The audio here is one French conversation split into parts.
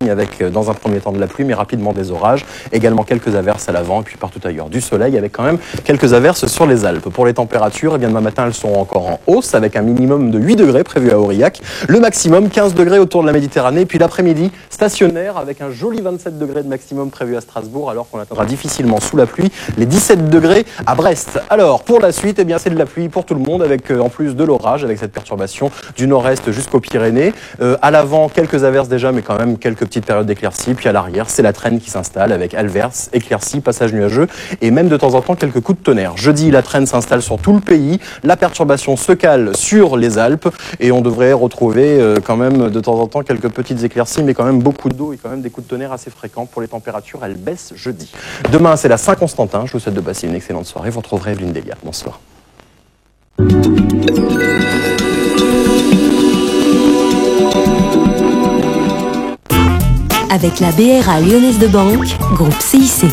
avec dans un premier temps de la pluie, mais rapidement des orages. Également quelques averses à l'avant et puis partout ailleurs du soleil avec quand même quelques averses sur les Alpes. Pour les températures, eh bien demain matin, elles sont encore en hausse avec un minimum de 8 degrés prévu à Aurillac. Le maximum 15 degrés autour de la Méditerranée. Et puis l'après-midi, stationnaire avec un joli 27 degrés de maximum prévu à Strasbourg alors qu'on atteindra difficilement sous la pluie les 17 degrés à Brest. Alors pour la suite, eh bien c'est de la pluie pour tout le monde avec en plus de l'orage avec cette perturbation du nord-est jusqu'aux Pyrénées. À l'avant, quelques averses déjà, mais quand même quelques petites périodes d'éclaircies. Puis à l'arrière, c'est la traîne qui s'installe avec averses, éclaircies, passages nuageux et même de temps en temps quelques coups de tonnerre. Jeudi, la traîne s'installe sur tout le pays. La perturbation se cale sur les Alpes et on devrait retrouver quand même de temps en temps quelques petites éclaircies, mais quand même beaucoup d'eau et quand même des coups de tonnerre assez fréquents. Pour les températures, elles baissent jeudi. Demain, c'est la Saint-Constantin. Je vous souhaite de passer une excellente soirée. Vous retrouverez Evelyne Delia. Bonsoir. Avec la BRA Lyonnaise de Banque, groupe CIC.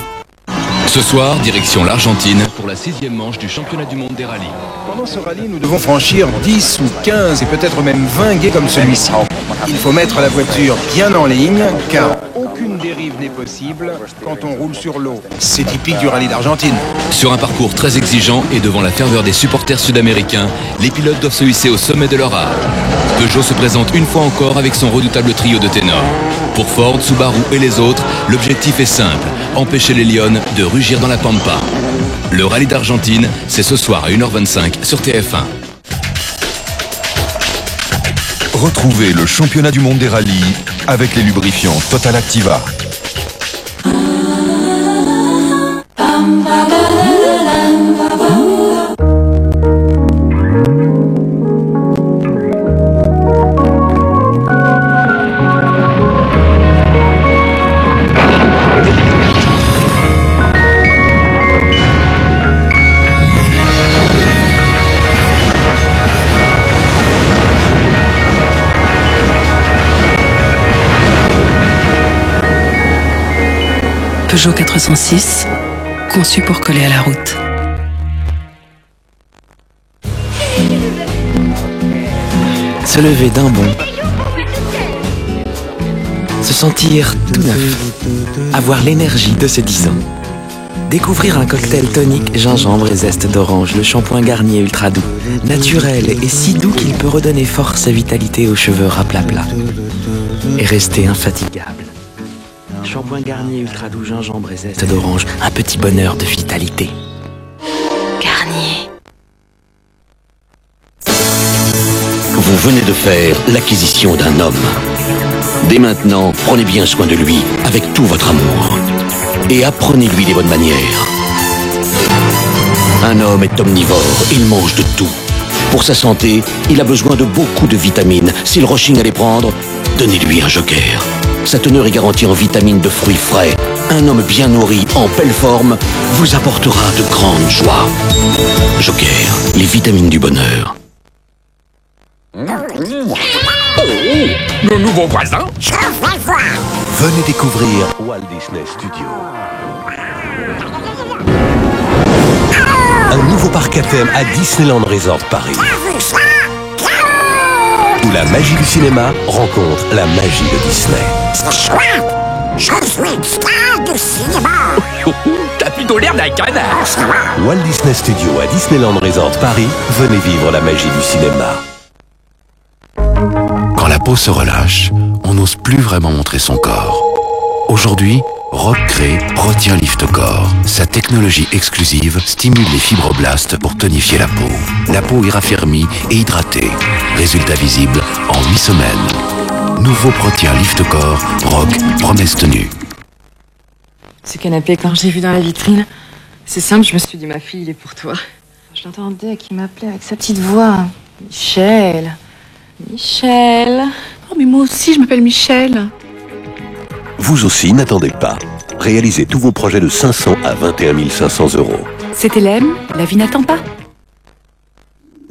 Ce soir, direction l'Argentine pour la 6e manche du championnat du monde des rallyes. Pendant ce rallye, nous devons franchir 10 ou 15 et peut-être même 20 gués comme celui-ci. Il faut mettre la voiture bien en ligne car aucune dérive n'est possible quand on roule sur l'eau. C'est typique du rallye d'Argentine. Sur un parcours très exigeant et devant la ferveur des supporters sud-américains, les pilotes doivent se hisser au sommet de leur art. Peugeot se présente une fois encore avec son redoutable trio de ténors. Pour Ford, Subaru et les autres, l'objectif est simple, empêcher les Lionnes de rugir dans la pampa. Le rallye d'Argentine, c'est ce soir à 1h25 sur TF1. Retrouvez le championnat du monde des rallyes avec les lubrifiants Total Activa. Peugeot 406, conçu pour coller à la route. Se lever d'un bond, se sentir tout neuf, avoir l'énergie de ses 10 ans. Découvrir un cocktail tonique, gingembre et zeste d'orange, le shampoing Garnier ultra doux, naturel et si doux qu'il peut redonner force et vitalité aux cheveux raplapla. Et rester infatigable. Shampoing Garnier ultra doux, gingembre et zeste d'orange, un petit bonheur de vitalité. Garnier. Vous venez de faire l'acquisition d'un homme. Dès maintenant, prenez bien soin de lui avec tout votre amour. Et apprenez-lui les bonnes manières. Un homme est omnivore, il mange de tout. Pour sa santé, il a besoin de beaucoup de vitamines. Si le rechigne à les prendre, donnez-lui un Joker. Sa teneur est garantie en vitamines de fruits frais. Un homme bien nourri, en belle forme, vous apportera de grandes joies. Joker, les vitamines du bonheur. Nos nouveaux voisins. Venez découvrir Walt Disney Studios. Un nouveau parc à thème à Disneyland Resort Paris. Où la magie du cinéma rencontre la magie de Disney. Je suis star du cinéma. T'as plutôt l'air d'un canard. Walt Disney Studios à Disneyland Resort Paris. Venez vivre la magie du cinéma. Quand la peau se relâche, on n'ose plus vraiment montrer son corps. Aujourd'hui, Rock crée Retient Lift Corps. Sa technologie exclusive stimule les fibroblastes pour tonifier la peau. La peau est raffermie et hydratée. Résultat visible en 8 semaines. Nouveau Retient Lift Corps, Rock, promesse tenue. Ce canapé, quand je l'ai vu dans la vitrine, c'est simple, je me suis dit, ma fille, il est pour toi. Je l'entendais qui m'appelait avec sa petite voix. Michel. Michel. Oh, mais moi aussi, je m'appelle Michel. Vous aussi, n'attendez pas. Réalisez tous vos projets de 500 à 21 500 €. C'est Hélène, la vie n'attend pas.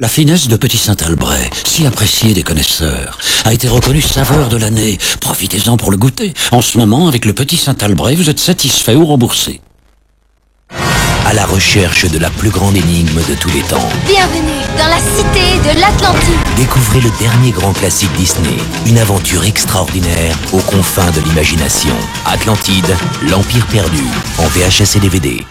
La finesse de Petit Saint-Albret, si appréciée des connaisseurs, a été reconnue saveur de l'année. Profitez-en pour le goûter. En ce moment, avec le Petit Saint-Albret, vous êtes satisfait ou remboursé. À à la recherche de la plus grande énigme de tous les temps. Bienvenue dans la cité de l'Atlantide. Découvrez le dernier grand classique Disney, une aventure extraordinaire aux confins de l'imagination. Atlantide, l'Empire perdu, en VHS et DVD.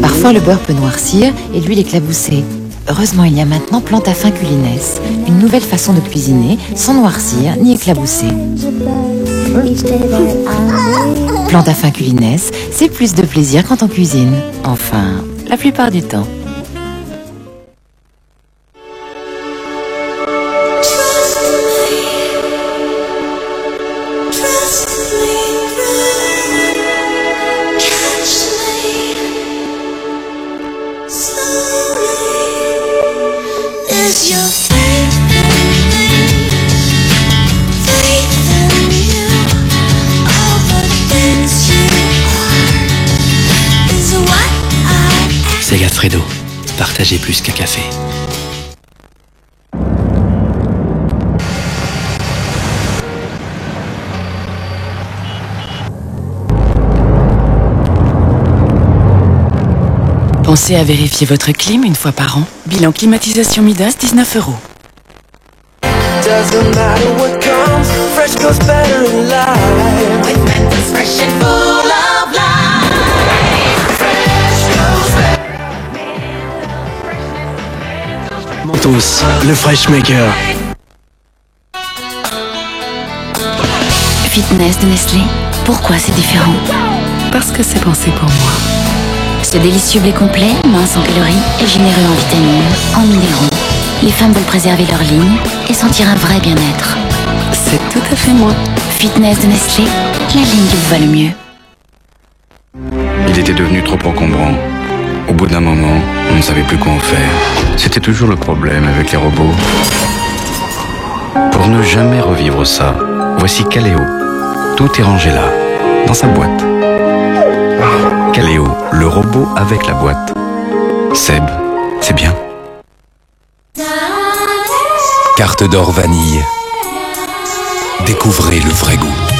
Parfois, le beurre peut noircir et l'huile éclabousser. Heureusement, il y a maintenant Plante à fin Culinès, une nouvelle façon de cuisiner sans noircir ni éclabousser. Plante à fin Culinès, c'est plus de plaisir quand on cuisine. Enfin, la plupart du temps. Segafredo, partagez plus qu'un café. Pensez à vérifier votre clim une fois par an. Bilan climatisation Midas, 19 €. Doesn't matter what comes, fresh goes better in life. With Mentos fresh and full of life. Fresh goes better. Mentos, le Fresh Maker. Fitness de Nestlé. Pourquoi c'est différent? Parce que c'est pensé pour moi. Ce délicieux blé complet, mince en calories et généreux en vitamines, en minéraux. Les femmes veulent préserver leur ligne et sentir un vrai bien-être. C'est tout à fait moi. Fitness de Nestlé, la ligne qui vous va le mieux. Il était devenu trop encombrant. Au bout d'un moment, on ne savait plus quoi en faire. C'était toujours le problème avec les robots. Pour ne jamais revivre ça, voici Kaleo. Tout est rangé là, dans sa boîte. Kaleo, le robot avec la boîte. Seb, c'est bien. Carte d'or vanille. Découvrez le vrai goût.